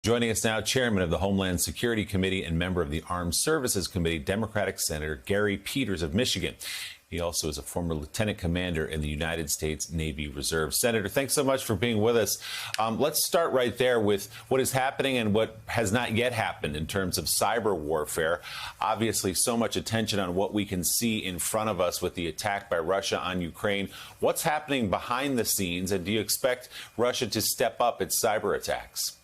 Joining us now, Chairman of the Homeland Security Committee and member of the Armed Services Committee, Democratic Senator Gary Peters of Michigan. He also is a former lieutenant commander in the United States Navy Reserve. Senator, thanks so much for being with us. Let's start right there with what is happening and what has not yet happened in terms of cyber warfare. Obviously, so much attention on what we can see in front of us with the attack by Russia on Ukraine. What's happening behind the scenes, and do you expect Russia to step up its cyber attacks?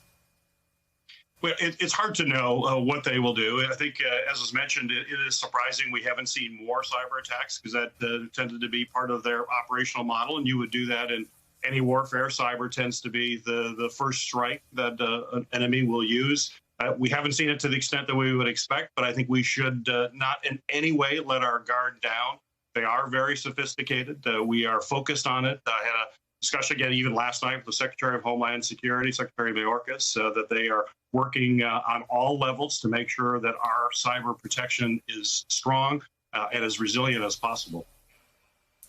Well, it's hard to know what they will do. I think, as was mentioned, it is surprising we haven't seen more cyber attacks because that tended to be part of their operational model, and you would do that in any warfare. Cyber tends to be the first strike that an enemy will use. We haven't seen it to the extent that we would expect, but I think we should not in any way let our guard down. They are very sophisticated. We are focused on it. I had a discussion again even last night with the Secretary of Homeland Security, Secretary Mayorkas, that they are working on all levels to make sure that our cyber protection is strong and as resilient as possible.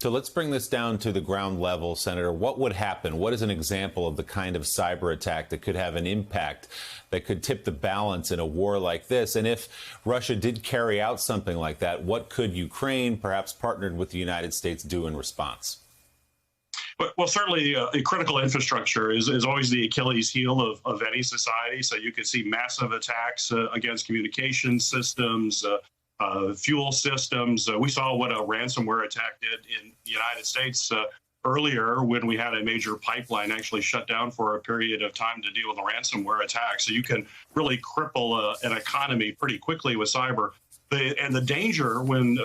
So let's bring this down to the ground level, Senator. What would happen? What is an example of the kind of cyber attack that could have an impact that could tip the balance in a war like this? And if Russia did carry out something like that, what could Ukraine, perhaps partnered with the United States, do in response? Well, certainly critical infrastructure is always the Achilles heel of any society. So you could see massive attacks against communication systems, fuel systems. We saw what a ransomware attack did in the United States earlier when we had a major pipeline actually shut down for a period of time to deal with a ransomware attack. So you can really cripple an economy pretty quickly with cyber. And the danger when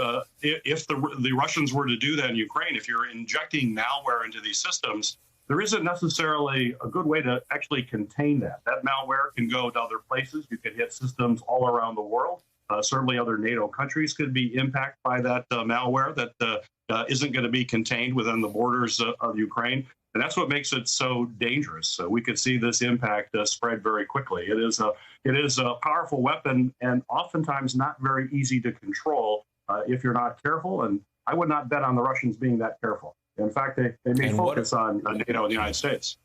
if the Russians were to do that in Ukraine, if you're injecting malware into these systems, there isn't necessarily a good way to actually contain that. That malware can go to other places. You can hit systems all around the world. Certainly other NATO countries could be impacted by that malware that isn't going to be contained within the borders of Ukraine. And that's what makes it so dangerous. We could see this impact spread very quickly. It is a powerful weapon and oftentimes not very easy to control if you're not careful. And I would not bet on the Russians being that careful. In fact, they may focus on NATO and the United States.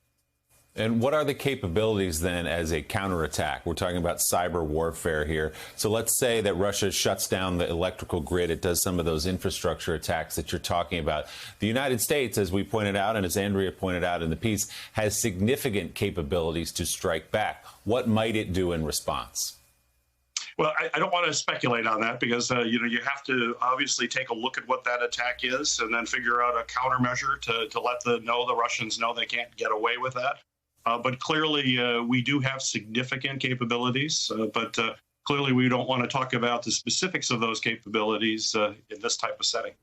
And what are the capabilities then as a counterattack? We're talking about cyber warfare here. So let's say that Russia shuts down the electrical grid. It does some of those infrastructure attacks that you're talking about. The United States, as we pointed out, and as Andrea pointed out in the piece, has significant capabilities to strike back. What might it do in response? Well, I don't want to speculate on that because, you have to obviously take a look at what that attack is and then figure out a countermeasure to let the Russians know they can't get away with that. But clearly, we do have significant capabilities, but clearly we don't want to talk about the specifics of those capabilities in this type of setting.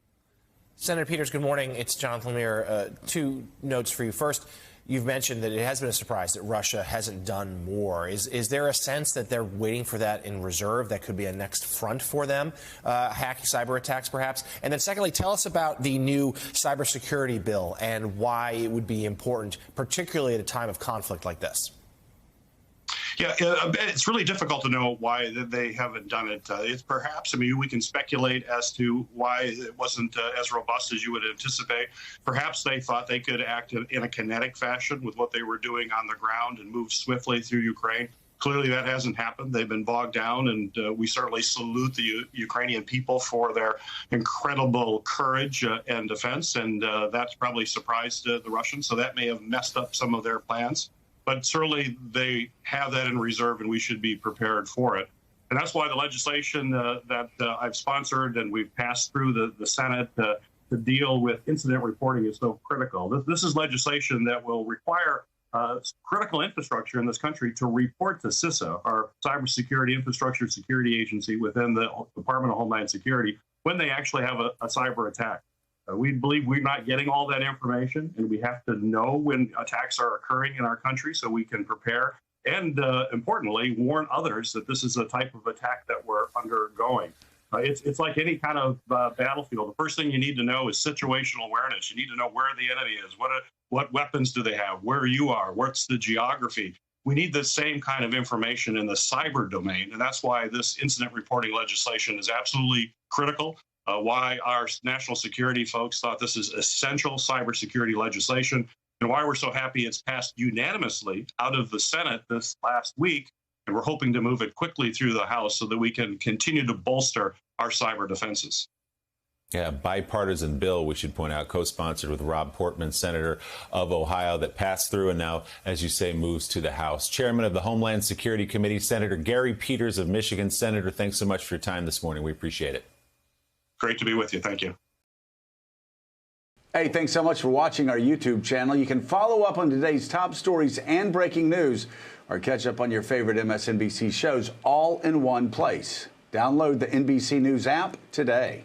Senator Peters, good morning. It's Jonathan Lemire. Two notes for you. First, you've mentioned that it has been a surprise that Russia hasn't done more. Is there a sense that they're waiting for that in reserve? That could be a next front for them, hacking cyber attacks, perhaps? And then secondly, tell us about the new cybersecurity bill and why it would be important, particularly at a time of conflict like this. Yeah, it's really difficult to know why they haven't done it. It's perhaps, we can speculate as to why it wasn't as robust as you would anticipate. Perhaps they thought they could act in a kinetic fashion with what they were doing on the ground and move swiftly through Ukraine. Clearly, that hasn't happened. They've been bogged down, and we certainly salute the Ukrainian people for their incredible courage and defense, and that's probably surprised the Russians, so that may have messed up some of their plans. But certainly they have that in reserve, and we should be prepared for it. And that's why the legislation that I've sponsored and we've passed through the Senate to deal with incident reporting is so critical. This is legislation that will require critical infrastructure in this country to report to CISA, our Cybersecurity Infrastructure Security Agency within the Department of Homeland Security, when they actually have a cyber attack. We believe we're not getting all that information, and we have to know when attacks are occurring in our country so we can prepare and, importantly, warn others that this is a type of attack that we're undergoing. It's like any kind of battlefield. The first thing you need to know is situational awareness. You need to know where the enemy is, what weapons do they have, where you are, what's the geography. We need the same kind of information in the cyber domain, and that's why this incident reporting legislation is absolutely critical. Why our national security folks thought this is essential cybersecurity legislation, and why we're so happy it's passed unanimously out of the Senate this last week. And we're hoping to move it quickly through the House so that we can continue to bolster our cyber defenses. Yeah, bipartisan bill, we should point out, co-sponsored with Rob Portman, Senator of Ohio, that passed through and now, as you say, moves to the House. Chairman of the Homeland Security Committee, Senator Gary Peters of Michigan. Senator, thanks so much for your time this morning. We appreciate it. Great to be with you. Thank you. Hey, thanks so much for watching our YouTube channel. You can follow up on today's top stories and breaking news or catch up on your favorite MSNBC shows all in one place. Download the NBC News app today.